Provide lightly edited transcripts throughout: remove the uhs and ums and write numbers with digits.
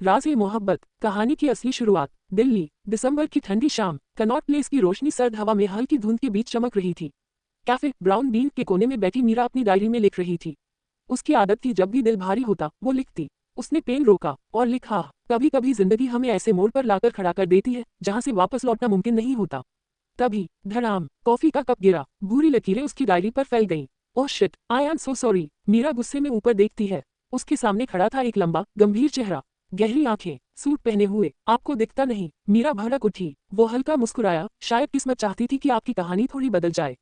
राज़-ए-मोहब्बत कहानी की असली शुरुआत। दिल्ली, दिसंबर की ठंडी शाम। कनॉट प्लेस की रोशनी सर्द हवा में हल्की धुंध के बीच चमक रही थी। कैफे ब्राउन बीन के कोने में बैठी मीरा अपनी डायरी में लिख रही थी। उसकी आदत थी जब भी दिल भारी होता वो लिखती। उसने पेन रोका और लिखा, कभी कभी जिंदगी हमें ऐसे मोड़ पर लाकर खड़ा कर देती है जहां से वापस लौटना मुमकिन नहीं होता। तभी धड़ाम कॉफी का कप गिरा, भूरी लकीरें उसकी डायरी पर फैल गईं। Oh shit, I am so sorry. Meera गुस्से में ऊपर देखती है। उसके सामने खड़ा था एक लंबा गंभीर चेहरा, गहरी आंखें, सूट पहने हुए। आपको दिखता नहीं। मीरा भड़क उठी। वो हल्का मुस्कुराया, शायद किस्मत चाहती थी कि आपकी कहानी थोड़ी बदल जाए।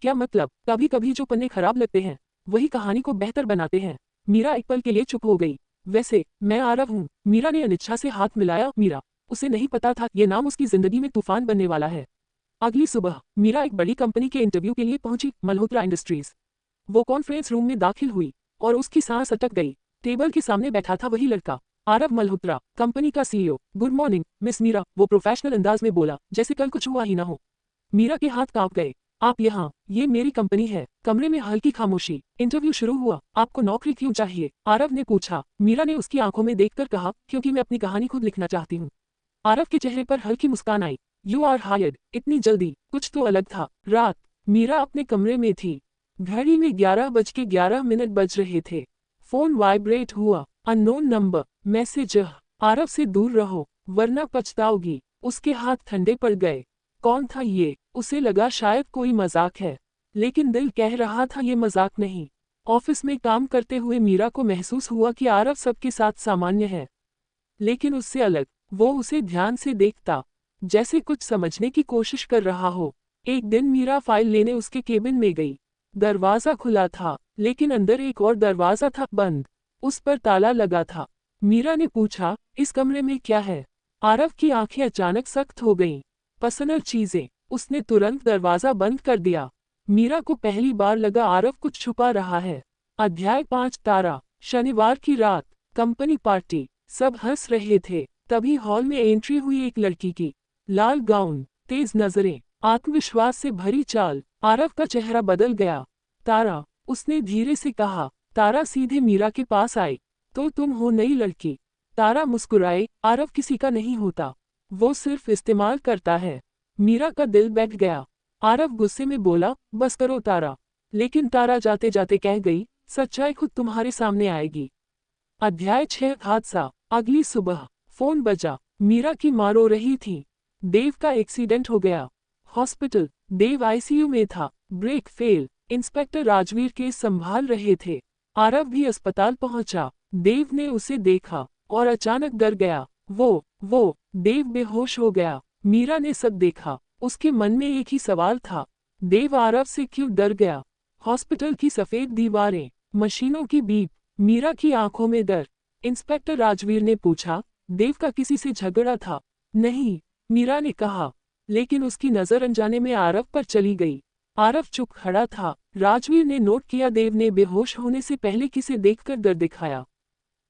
क्या मतलब? कभी कभी जो पन्ने खराब लगते हैं वही कहानी को बेहतर बनाते हैं। मीरा एक पल के लिए चुप हो गई। वैसे मैं आरव हूँ। मीरा ने अनिच्छा से हाथ मिलाया। मीरा, उसे नहीं पता था ये नाम उसकी जिंदगी में तूफान बनने वाला है। अगली सुबह मीरा एक बड़ी कंपनी के इंटरव्यू के लिए पहुंची, मल्होत्रा इंडस्ट्रीज। वो कॉन्फ्रेंस रूम में दाखिल हुई और उसकी सांस अटक गई। टेबल के सामने बैठा था वही लड़का, आरव मल्होत्रा, कंपनी का CEO. Good morning miss Meera, वो प्रोफेशनल अंदाज में बोला, जैसे कल कुछ हुआ ही ना हो। मीरा के हाथ कांप गए। आप यहाँ? ये मेरी कंपनी है। कमरे में हल्की खामोशी। इंटरव्यू शुरू हुआ। आपको नौकरी क्यों चाहिए? आरव ने पूछा। मीरा ने उसकी आंखों में देखकर कहा, क्योंकि मैं अपनी कहानी खुद लिखना चाहती हूँ। आरव के चेहरे पर हल्की मुस्कान आई। You are hired. इतनी जल्दी? कुछ तो अलग था। रात। मीरा अपने कमरे में थी। घड़ी में 11:11 बज रहे थे। फोन वाइब्रेट हुआ। Unknown number. मैसेज, आरव से दूर रहो वरना पछताओगी। उसके हाथ ठंडे पड़ गए। कौन था ये? उसे लगा शायद कोई मजाक है, लेकिन दिल कह रहा था ये मजाक नहीं। ऑफिस में काम करते हुए मीरा को महसूस हुआ कि आरव सबके साथ सामान्य है, लेकिन उससे अलग। वो उसे ध्यान से देखता, जैसे कुछ समझने की कोशिश कर रहा हो। एक दिन मीरा फाइल लेने उसके केबिन में गई। दरवाजा खुला था, लेकिन अंदर एक और दरवाजा था, बंद। उस पर ताला लगा था। मीरा ने पूछा, इस कमरे में क्या है? आरव की आंखें अचानक सख्त हो गईं। पर्सनल चीजें। उसने तुरंत दरवाजा बंद कर दिया। मीरा को पहली बार लगा आरव कुछ छुपा रहा है। अध्याय 5 तारा। शनिवार की रात। Company party. सब हंस रहे थे। तभी हॉल में एंट्री हुई एक लड़की की। लाल गाउन, तेज नजरें, आत्मविश्वास से भरी चाल। आरव का चेहरा बदल गया। तारा, उसने धीरे से कहा। तारा सीधे मीरा के पास आई। तो तुम हो नई लड़की? तारा मुस्कुराए। आरव किसी का नहीं होता, वो सिर्फ इस्तेमाल करता है। मीरा का दिल बैठ गया। आरव गुस्से में बोला, बस करो तारा। लेकिन तारा जाते जाते कह गई, सच्चाई खुद तुम्हारे सामने आएगी। अध्याय 6 हादसा। अगली सुबह फोन बजा। मीरा की माँ रो रही थी। देव का एक्सीडेंट हो गया। हॉस्पिटल। देव आईसीयू में था। Brake fail. Inspector Rajveer case संभाल रहे थे। आरव भी अस्पताल पहुंचा। देव ने उसे देखा और अचानक डर गया। वो देव बेहोश हो गया। मीरा ने सब देखा। उसके मन में एक ही सवाल था, देव आरव से क्यों डर गया? हॉस्पिटल की सफेद दीवारें, मशीनों की बीप, मीरा की आंखों में डर। इंस्पेक्टर राजवीर ने पूछा, देव का किसी से झगड़ा था? नहीं, मीरा ने कहा, लेकिन उसकी नजर अनजाने में आरव पर चली गई। आरव चुप खड़ा था। राजवीर ने नोट किया, देव ने बेहोश होने से पहले किसे देखकर डर दिखाया,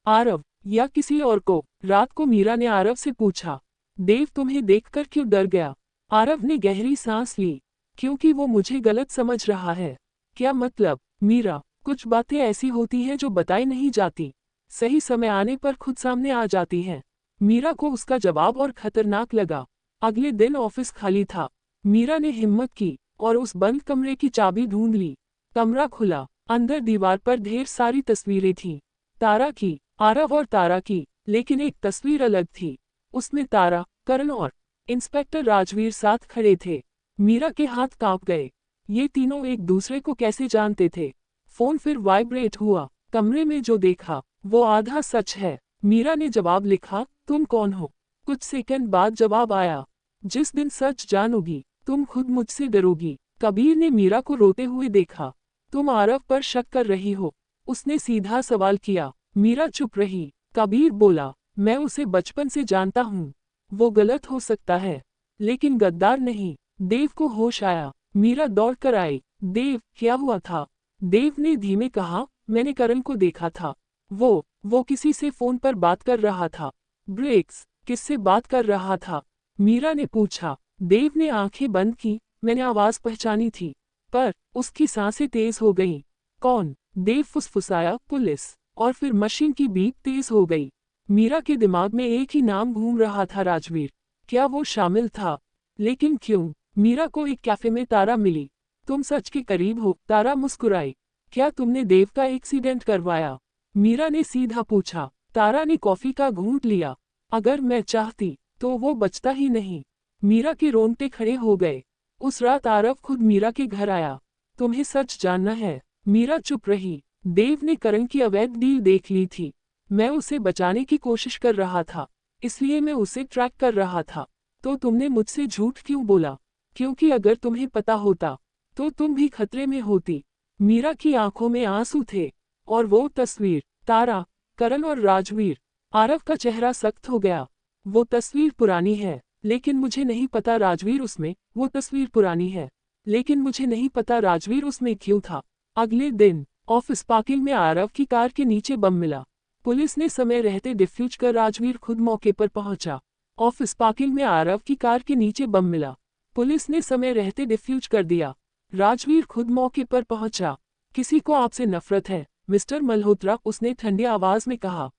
आरव या किसी और को? रात को मीरा ने आरव से पूछा, देव तुम्हें देखकर क्यों डर गया? आरव ने गहरी सांस ली, क्योंकि वो मुझे गलत समझ रहा है। क्या मतलब? मीरा, कुछ बातें ऐसी होती हैं जो बताई नहीं जाती, सही समय आने पर खुद सामने आ जाती हैं। मीरा को उसका जवाब और खतरनाक लगा। अगले दिन ऑफिस खाली था। मीरा ने हिम्मत की और उस बंद कमरे की चाबी ढूंढ ली। कमरा खुला। अंदर दीवार पर ढेर सारी तस्वीरें थीं। तारा की, आरव और तारा की, लेकिन एक तस्वीर अलग थी। उसमें तारा, करण और इंस्पेक्टर राजवीर साथ खड़े थे। मीरा के हाथ कांप गए। ये तीनों एक दूसरे को कैसे जानते थे? फोन फिर वाइब्रेट हुआ। कमरे में जो देखा वो आधा सच है। मीरा ने जवाब लिखा, तुम कौन हो? कुछ सेकंड बाद जवाब आया, जिस दिन सच जानोगी तुम खुद मुझसे डरोगी। कबीर ने मीरा को रोते हुए देखा। तुम आरव पर शक कर रही हो? उसने सीधा सवाल किया। मीरा चुप रही। कबीर बोला, मैं उसे बचपन से जानता हूँ। वो गलत हो सकता है, लेकिन गद्दार नहीं। देव को होश आया। मीरा दौड़ कर आई। देव, क्या हुआ था? देव ने धीमे कहा, मैंने करण को देखा था। वो किसी से फोन पर बात कर रहा था। ब्रेक्स, किससे बात कर रहा था? मीरा ने पूछा। देव ने आंखें बंद की। मैंने आवाज पहचानी थी, पर उसकी सांसें तेज हो गईं। कौन? देव फुसफुसाया, पुलिस। और फिर मशीन की बीप तेज हो गई। मीरा के दिमाग में एक ही नाम घूम रहा था, राजवीर। क्या वो शामिल था? लेकिन क्यों? मीरा को एक कैफे में तारा मिली। तुम सच के करीब हो, तारा मुस्कुराई। क्या तुमने देव का एक्सीडेंट करवाया? मीरा ने सीधा पूछा। तारा ने कॉफी का घूंट लिया। अगर मैं चाहती तो वो बचता ही नहीं। मीरा के रोंगटे खड़े हो गए। उस रात आरव खुद मीरा के घर आया। तुम्हें सच जानना है? मीरा चुप रही। देव ने करण की अवैध डील देख ली थी। मैं उसे बचाने की कोशिश कर रहा था, इसलिए मैं उसे ट्रैक कर रहा था। तो तुमने मुझसे झूठ क्यों बोला? क्योंकि अगर तुम्हें पता होता तो तुम भी खतरे में होती। मीरा की आंखों में आंसू थे। और वो तस्वीर, तारा, करण और राजवीर। आरव का चेहरा सख्त हो गया। वो तस्वीर पुरानी है, लेकिन मुझे नहीं पता राजवीर उसमें। वो तस्वीर पुरानी है, लेकिन मुझे नहीं पता राजवीर उसमें क्यों था। अगले दिन ऑफिस पार्किंग में आरव की कार के नीचे बम मिला। पुलिस ने समय रहते डिफ्यूज कर राजवीर खुद मौके पर पहुंचा। ऑफिस पार्किंग में आरव की कार के नीचे बम मिला। पुलिस ने समय रहते डिफ्यूज कर दिया। राजवीर खुद मौके पर पहुंचा। किसी को आपसे नफरत है मिस्टर मल्होत्रा, उसने ठंडी आवाज में कहा।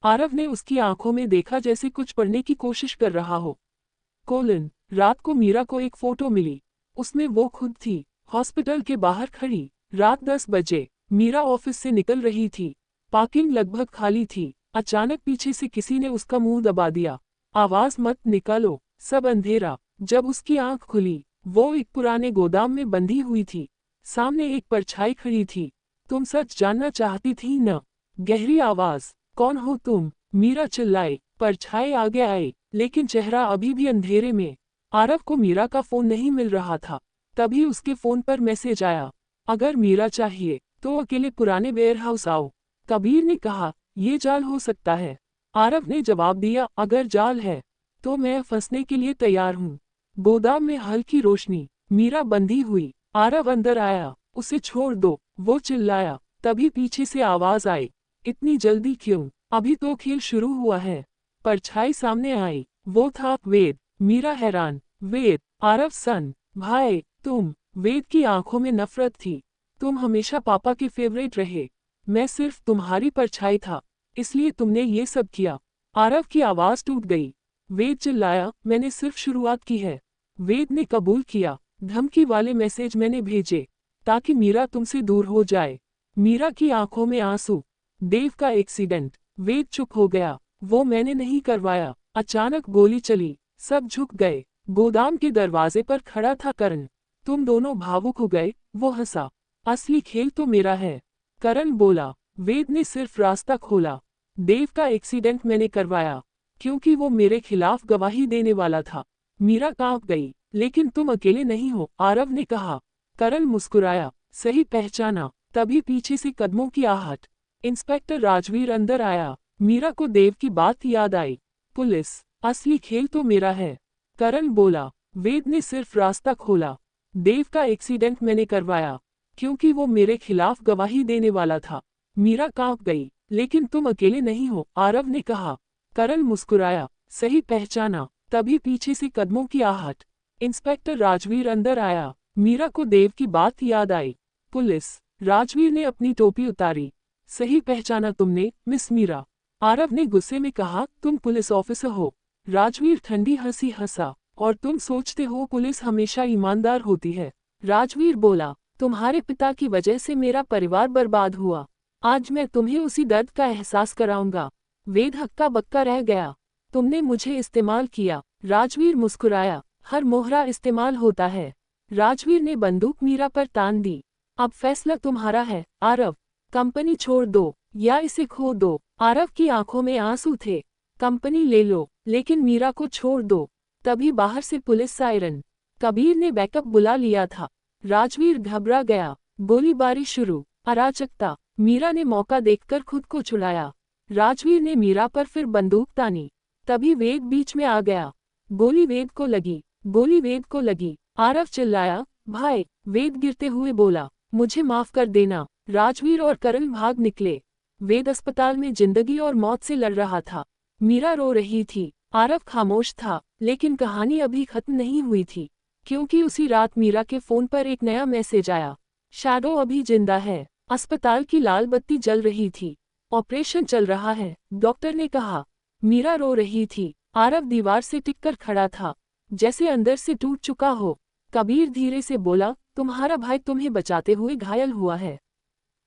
आरव ने उसकी आंखों में देखा, जैसे कुछ पढ़ने की कोशिश कर रहा हो। कोलन, रात को मीरा को एक फोटो मिली। उसमें वो खुद थी, हॉस्पिटल के बाहर खड़ी। रात 10 बजे मीरा ऑफिस से निकल रही थी। पार्किंग लगभग खाली थी। अचानक पीछे से किसी ने उसका मुंह दबा दिया। आवाज मत निकालो, सब अंधेरा। जब उसकी आंख खुली, वो एक पुराने गोदाम में बंधी हुई थी। सामने एक परछाई खड़ी थी। तुम सच जानना चाहती थी न? गहरी आवाज। कौन हो तुम? मीरा चिल्लाई। परछाई आगे आई, लेकिन चेहरा अभी भी अंधेरे में। आरव को मीरा का फोन नहीं मिल रहा था। तभी उसके फोन पर मैसेज आया। अगर मीरा चाहिए तो अकेले पुराने वेयरहाउस आओ। कबीर ने कहा, ये जाल हो सकता है। आरव ने जवाब दिया, अगर जाल है तो मैं फंसने के लिए तैयार हूँ। गोदाम में हल्की रोशनी। मीरा बंधी हुई। आरव अंदर आया। उसे छोड़ दो, वो चिल्लाया। तभी पीछे से आवाज आई, इतनी जल्दी क्यों? अभी तो खेल शुरू हुआ है। परछाई सामने आई। वो था वेद। मीरा हैरान। वेद? आरव सन, भाई तुम? वेद की आंखों में नफरत थी। तुम हमेशा पापा के फेवरेट रहे। मैं सिर्फ तुम्हारी परछाई था, इसलिए तुमने ये सब किया। आरव की आवाज टूट गई। वेद चिल्लाया, मैंने सिर्फ शुरुआत की है। वेद ने कबूल किया। धमकी वाले मैसेज मैंने भेजे ताकि मीरा तुमसे दूर हो जाए। मीरा की आंखों में आंसू। देव का एक्सीडेंट। वेद चुप हो गया। वो मैंने नहीं करवाया। अचानक गोली चली। सब झुक गए। गोदाम के दरवाजे पर खड़ा था करण। तुम दोनों भावुक हो गए। वो हंसा। असली खेल तो मेरा है, करण बोला। वेद ने सिर्फ रास्ता खोला। देव का एक्सीडेंट मैंने करवाया, क्योंकि वो मेरे खिलाफ गवाही देने वाला था। मीरा कांप गई। लेकिन तुम अकेले नहीं हो, आरव ने कहा। करण मुस्कुराया। सही पहचाना। तभी पीछे से कदमों की आहट। इंस्पेक्टर राजवीर अंदर आया। मीरा को देव की बात याद आई। पुलिस, असली खेल तो मेरा है, करण बोला। वेद ने सिर्फ रास्ता खोला। देव का एक्सीडेंट मैंने करवाया, क्योंकि वो मेरे खिलाफ गवाही देने वाला था। मीरा कांप गई। लेकिन तुम अकेले नहीं हो, आरव ने कहा। करण मुस्कुराया। सही पहचाना। तभी पीछे से कदमों की आहट। इंस्पेक्टर राजवीर अंदर आया। मीरा को देव की बात याद आई। पुलिस, राजवीर ने अपनी टोपी उतारी। सही पहचाना तुमने, मिस मीरा, आरव ने गुस्से में कहा। तुम पुलिस ऑफिसर हो? राजवीर ठंडी हंसी हंसा। और तुम सोचते हो पुलिस हमेशा ईमानदार होती है? राजवीर बोला, तुम्हारे पिता की वजह से मेरा परिवार बर्बाद हुआ। आज मैं तुम्हें उसी दर्द का एहसास कराऊंगा। वेद हक्का बक्का रह गया। तुमने मुझे इस्तेमाल किया। राजवीर मुस्कुराया। हर मोहरा इस्तेमाल होता है। राजवीर ने बंदूक मीरा पर तान दी। अब फैसला तुम्हारा है, आरव। कंपनी छोड़ दो या इसे खो दो। आरव की आंखों में आंसू थे। कंपनी ले लो, लेकिन मीरा को छोड़ दो। तभी बाहर से पुलिस सायरन। कबीर ने बैकअप बुला लिया था। राजवीर घबरा गया। गोलीबारी शुरू। अराजकता। मीरा ने मौका देखकर खुद को छुड़ाया। राजवीर ने मीरा पर फिर बंदूक तानी। तभी वेद बीच में आ गया। गोली वेद को लगी। गोली वेद को लगी। आरव चिल्लाया, भाई। वेद गिरते हुए बोला, मुझे माफ कर देना। राजवीर और करण भाग निकले। वेद अस्पताल में जिंदगी और मौत से लड़ रहा था। मीरा रो रही थी। आरव खामोश था। लेकिन कहानी अभी खत्म नहीं हुई थी, क्योंकि उसी रात मीरा के फोन पर एक नया मैसेज आया। शैडो अभी जिंदा है। अस्पताल की लाल बत्ती जल रही थी। ऑपरेशन चल रहा है, डॉक्टर ने कहा। मीरा रो रही थी। आरव दीवार से टिककर खड़ा था, जैसे अंदर से टूट चुका हो। कबीर धीरे से बोला, तुम्हारा भाई तुम्हें बचाते हुए घायल हुआ है।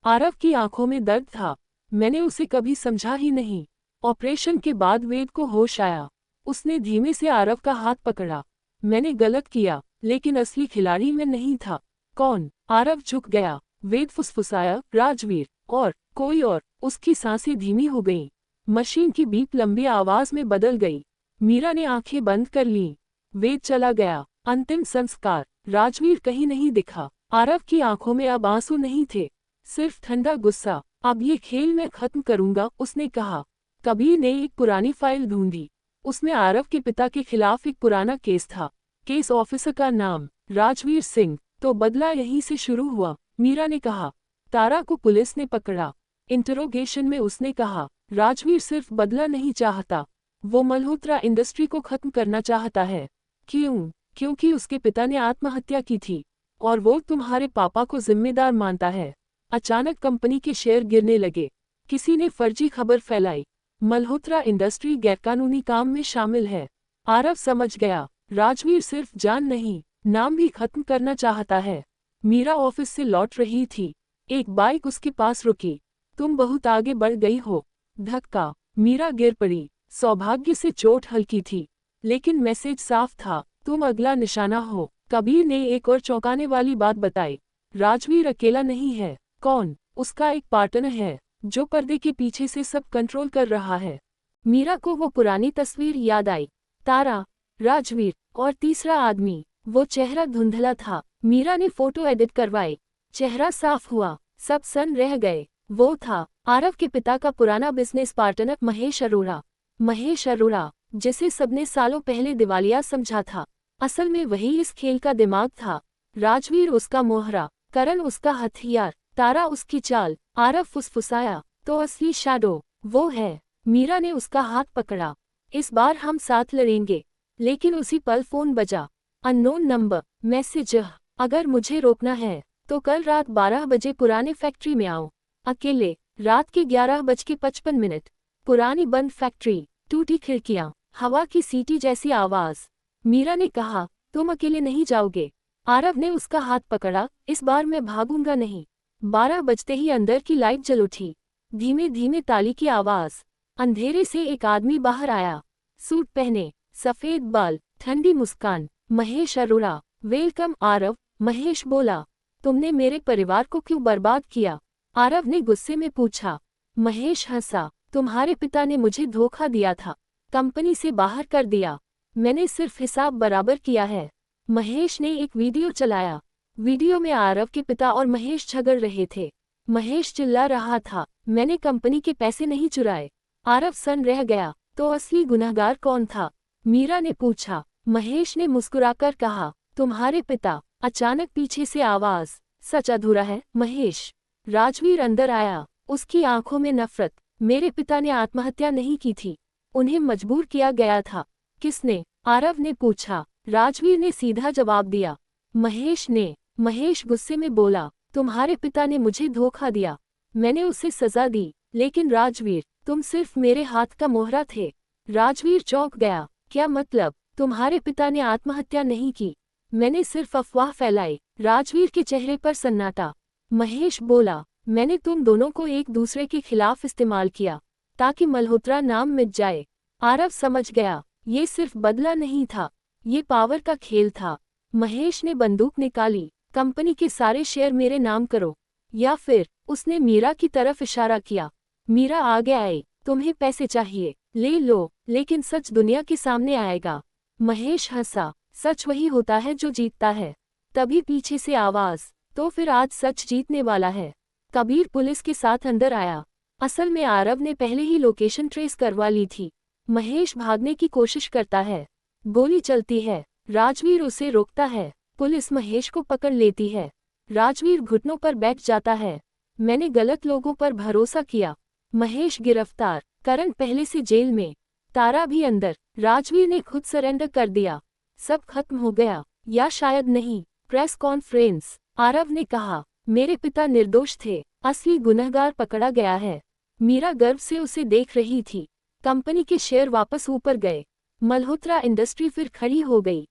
आरव की आंखों में दर्द था। मैंने उसे कभी समझा ही नहीं। ऑपरेशन के बाद वेद को होश आया। उसने धीमे से आरव का हाथ पकड़ा। मैंने गलत किया, लेकिन असली खिलाड़ी मैं नहीं था। कौन? आरव झुक गया। वेद फुसफुसाया, राजवीर। और कोई और। उसकी सांसें धीमी हो गईं। मशीन की बीप लंबी आवाज में बदल गई। मीरा ने आंखें बंद कर लीं। वेद चला गया। अंतिम संस्कार। राजवीर कहीं नहीं दिखा। आरव की आंखों में अब आंसू नहीं थे, सिर्फ ठंडा गुस्सा। अब ये खेल मैं खत्म करूंगा, उसने कहा। कबीर ने एक पुरानी फाइल ढूंढी। उसमें आरव के पिता के खिलाफ एक पुराना केस था। केस ऑफिसर का नाम राजवीर सिंह। तो बदला यहीं से शुरू हुआ, मीरा ने कहा। तारा को पुलिस ने पकड़ा। इंटरोगेशन में उसने कहा, राजवीर सिर्फ बदला नहीं चाहता, वो मल्होत्रा इंडस्ट्री को खत्म करना चाहता है। क्यों? क्योंकि उसके पिता ने आत्महत्या की थी, और वो तुम्हारे पापा को जिम्मेदार मानता है। अचानक कंपनी के शेयर गिरने लगे। किसी ने फर्जी खबर फैलाई, मल्होत्रा इंडस्ट्री गैरकानूनी काम में शामिल है। आरव समझ गया, राजवीर सिर्फ जान नहीं, नाम भी खत्म करना चाहता है। मीरा ऑफिस से लौट रही थी। एक बाइक उसके पास रुकी। तुम बहुत आगे बढ़ गई हो। धक्का। मीरा गिर पड़ी। सौभाग्य से चोट हल्की थी, लेकिन मैसेज साफ था, तुम अगला निशाना हो। कबीर ने एक और चौंकाने वाली बात बताई, राजवीर अकेला नहीं है। कौन? उसका एक पार्टनर है, जो पर्दे के पीछे से सब कंट्रोल कर रहा है। मीरा को वो पुरानी तस्वीर याद आई। तारा, राजवीर और तीसरा आदमी। वो चेहरा धुंधला था। मीरा ने फोटो एडिट करवाई। चेहरा साफ हुआ। सब सन रह गए। वो था आरव के पिता का पुराना बिजनेस पार्टनर महेश अरोड़ा। महेश अरोड़ा, जिसे सबने सालों पहले दिवालिया समझा था, असल में वही इस खेल का दिमाग था। राजवीर उसका मोहरा, करण उसका हथियार, तारा उसकी चाल। आरव फुसफुसाया, तो असली शैडो वो है। मीरा ने उसका हाथ पकड़ा। इस बार हम साथ लड़ेंगे। लेकिन उसी पल फोन बजा। Unknown number. मैसेज, अगर मुझे रोकना है तो कल रात 12 बजे पुराने फैक्ट्री में आओ, अकेले। रात के 11:55। पुरानी बंद फैक्ट्री, टूटी खिड़कियां, हवा की सीटी जैसी आवाज। मीरा ने कहा, तुम अकेले नहीं जाओगे। आरव ने उसका हाथ पकड़ा, इस बार मैं भागूंगा नहीं। 12 बजते ही अंदर की लाइट जल उठी। धीमे धीमे ताली की आवाज। अंधेरे से एक आदमी बाहर आया। सूट पहने, सफेद बाल, ठंडी मुस्कान। महेश अरोड़ा। वेलकम आरव, महेश बोला। तुमने मेरे परिवार को क्यों बर्बाद किया? आरव ने गुस्से में पूछा। महेश हंसा, तुम्हारे पिता ने मुझे धोखा दिया था, कंपनी से बाहर कर दिया। मैंने सिर्फ हिसाब बराबर किया है। महेश ने एक वीडियो चलाया। वीडियो में आरव के पिता और महेश झगड़ रहे थे। महेश चिल्ला रहा था, मैंने कंपनी के पैसे नहीं चुराए। आरव सन रह गया, तो असली गुनहगार कौन था? मीरा ने पूछा। महेश ने मुस्कुराकर कहा, तुम्हारे पिता। अचानक पीछे से आवाज, सच अधूरा है महेश। राजवीर अंदर आया। उसकी आंखों में नफरत। मेरे पिता ने आत्महत्या नहीं की थी, उन्हें मजबूर किया गया था। किसने? आरव ने पूछा। राजवीर ने सीधा जवाब दिया, महेश ने। महेश गुस्से में बोला, तुम्हारे पिता ने मुझे धोखा दिया, मैंने उसे सजा दी। लेकिन राजवीर, तुम सिर्फ मेरे हाथ का मोहरा थे। राजवीर चौंक गया। क्या मतलब? तुम्हारे पिता ने आत्महत्या नहीं की, मैंने सिर्फ अफवाह फैलाई। राजवीर के चेहरे पर सन्नाटा। महेश बोला, मैंने तुम दोनों को एक दूसरे के खिलाफ इस्तेमाल किया, ताकि मल्होत्रा नाम मिट जाए। आरव समझ गया, ये सिर्फ बदला नहीं था, ये पावर का खेल था। महेश ने बंदूक निकाली। कंपनी के सारे शेयर मेरे नाम करो, या फिर। उसने मीरा की तरफ इशारा किया। मीरा आगे आई। तुम्हें पैसे चाहिए, ले लो, लेकिन सच दुनिया के सामने आएगा। महेश हंसा, सच वही होता है जो जीतता है। तभी पीछे से आवाज, तो फिर आज सच जीतने वाला है। कबीर पुलिस के साथ अंदर आया। असल में आरव ने पहले ही लोकेशन ट्रेस करवा ली थी। महेश भागने की कोशिश करता है, गोली चलती है। राजवीर उसे रोकता है। पुलिस महेश को पकड़ लेती है। राजवीर घुटनों पर बैठ जाता है। मैंने गलत लोगों पर भरोसा किया। महेश गिरफ्तार। करण पहले से जेल में, तारा भी अंदर। राजवीर ने खुद सरेंडर कर दिया। सब खत्म हो गया, या शायद नहीं। Press conference. आरव ने कहा, मेरे पिता निर्दोष थे, असली गुनहगार पकड़ा गया है। मीरा गर्व से उसे देख रही थी। कंपनी के शेयर वापस ऊपर गए। मल्होत्रा इंडस्ट्री फिर खड़ी हो गई।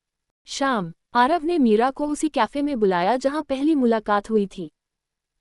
शाम, आरव ने मीरा को उसी कैफे में बुलाया जहां पहली मुलाकात हुई थी।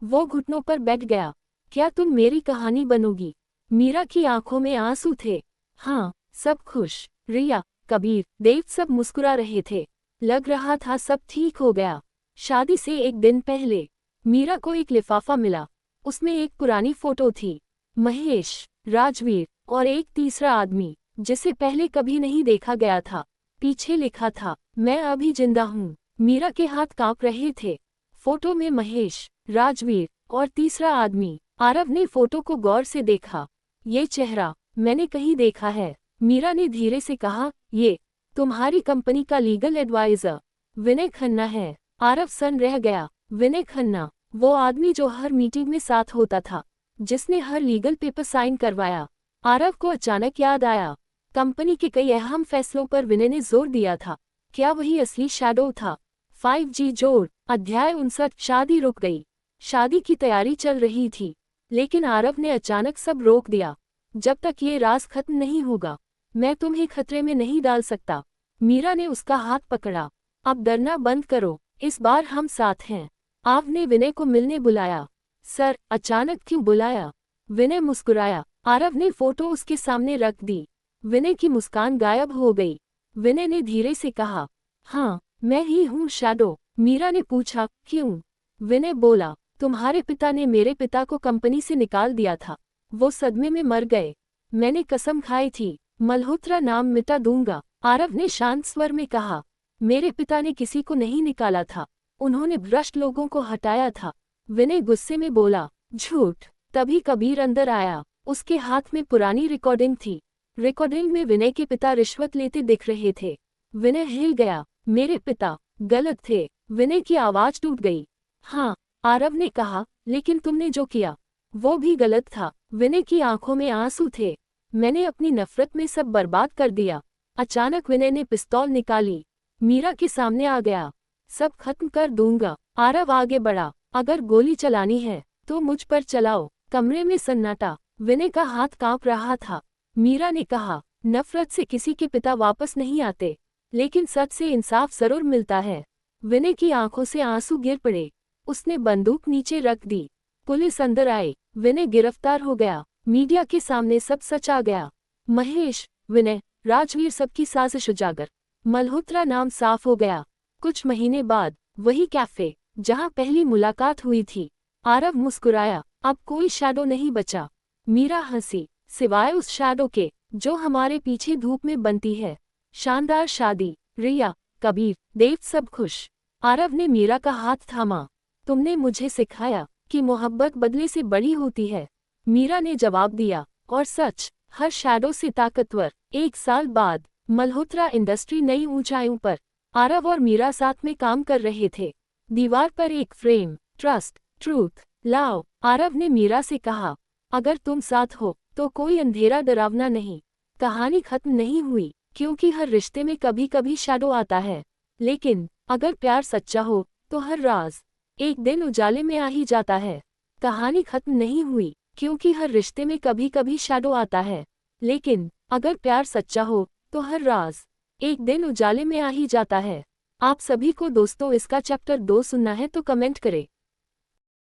वो घुटनों पर बैठ गया। क्या तुम मेरी कहानी बनोगी? मीरा की आंखों में आंसू थे। हाँ, सब खुश। रिया, कबीर, देव सब मुस्कुरा रहे थे। लग रहा था सब ठीक हो गया। शादी से एक दिन पहले मीरा को एक लिफाफा मिला। उसमें एक पुरानी फोटो थी, महेश, राजवीर और एक तीसरा आदमी जिसे पहले कभी नहीं देखा गया था। पीछे लिखा था, मैं अभी जिंदा हूँ। मीरा के हाथ कांप रहे थे। फोटो में महेश, राजवीर और तीसरा आदमी। आरव ने फोटो को गौर से देखा। ये चेहरा मैंने कहीं देखा है। मीरा ने धीरे से कहा, ये तुम्हारी कंपनी का लीगल एडवाइजर विनय खन्ना है। आरव सन रह गया। विनय खन्ना, वो आदमी जो हर मीटिंग में साथ होता था, जिसने हर लीगल पेपर साइन करवाया। आरव को अचानक याद आया, कंपनी के कई अहम फैसलों पर विनय ने जोर दिया था। क्या वही असली शैडो था? 5G जोड़। अध्याय 59। शादी रुक गई। शादी की तैयारी चल रही थी, लेकिन आरव ने अचानक सब रोक दिया। जब तक ये राज खत्म नहीं होगा, मैं तुम्हें खतरे में नहीं डाल सकता। मीरा ने उसका हाथ पकड़ा। अब डरना बंद करो, इस बार हम साथ हैं। आरव ने विनय को मिलने बुलाया। सर, अचानक क्यों बुलाया? विनय मुस्कुराया। आरव ने फोटो उसके सामने रख दी। विनय की मुस्कान गायब हो गई। विनय ने धीरे से कहा, हाँ, मैं ही हूँ शैडो। मीरा ने पूछा, क्यों? विनय बोला, तुम्हारे पिता ने मेरे पिता को कंपनी से निकाल दिया था। वो सदमे में मर गए। मैंने कसम खाई थी, मल्होत्रा नाम मिटा दूंगा। आरव ने शांत स्वर में कहा, मेरे पिता ने किसी को नहीं निकाला था, उन्होंने भ्रष्ट लोगों को हटाया था। विनय गुस्से में बोला, झूठ। तभी कबीर अंदर आया। उसके हाथ में पुरानी रिकॉर्डिंग थी। रिकॉर्डिंग में विनय के पिता रिश्वत लेते दिख रहे थे। विनय हिल गया। मेरे पिता गलत थे। विनय की आवाज टूट गई। हाँ, आरव ने कहा, लेकिन तुमने जो किया वो भी गलत था। विनय की आंखों में आंसू थे। मैंने अपनी नफरत में सब बर्बाद कर दिया। अचानक विनय ने पिस्तौल निकाली। मीरा के सामने आ गया। सब खत्म कर दूंगा। आरव आगे बढ़ा। अगर गोली चलानी है तो मुझ पर चलाओ। कमरे में सन्नाटा। विनय का हाथ कांप रहा था। मीरा ने कहा, नफरत से किसी के पिता वापस नहीं आते, लेकिन सच से इंसाफ जरूर मिलता है। विनय की आंखों से आंसू गिर पड़े। उसने बंदूक नीचे रख दी। पुलिस अंदर आई। विनय गिरफ्तार हो गया। मीडिया के सामने सब सच आ गया। महेश, विनय, राजवीर सबकी साजिश उजागर। मल्होत्रा नाम साफ हो गया। कुछ महीने बाद वही कैफे जहां पहली मुलाकात हुई थी। आरव मुस्कुराया। अब कोई शैडो नहीं बचा। मीरा हंसी, सिवाय उस शैडो के जो हमारे पीछे धूप में बनती है। शानदार शादी। रिया, कबीर, देव सब खुश। आरव ने मीरा का हाथ थामा। तुमने मुझे सिखाया कि मोहब्बत बदले से बड़ी होती है। मीरा ने जवाब दिया, और सच हर शैडो से ताकतवर। 1 साल बाद मल्होत्रा इंडस्ट्री नई ऊंचाइयों पर। आरव और मीरा साथ में काम कर रहे थे। दीवार पर एक frame, trust, truth, love. Aarav ने मीरा से कहा, अगर तुम साथ हो तो कोई अंधेरा डरावना नहीं। कहानी खत्म नहीं हुई, क्योंकि हर रिश्ते में कभी कभी शैडो आता है, लेकिन अगर प्यार सच्चा हो तो हर राज एक दिन उजाले में आ ही जाता है। कहानी खत्म नहीं हुई, क्योंकि हर रिश्ते में कभी कभी शैडो आता है, लेकिन अगर प्यार सच्चा हो तो हर राज एक दिन उजाले में आ ही जाता है। आप सभी को दोस्तों इसका चैप्टर 2 सुनना है तो कमेंट करें।